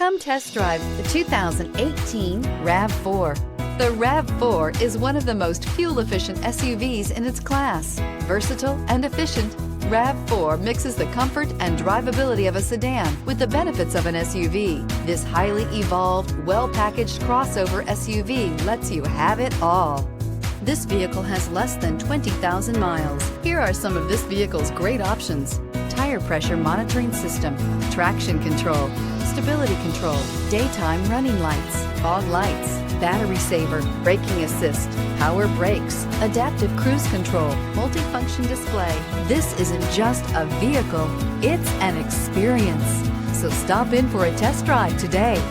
Come test drive the 2018 RAV4. The RAV4 is one of the most fuel-efficient SUVs in its class. Versatile and efficient, RAV4 mixes the comfort and drivability of a sedan with the benefits of an SUV. This highly evolved, well-packaged crossover SUV lets you have it all. This vehicle has less than 20,000 miles. Here are some of this vehicle's great options: tire pressure monitoring system, traction control, stability control, daytime running lights, fog lights, battery saver, braking assist, power brakes, adaptive cruise control, multifunction display. This isn't just a vehicle, it's an experience. So stop in for a test drive today.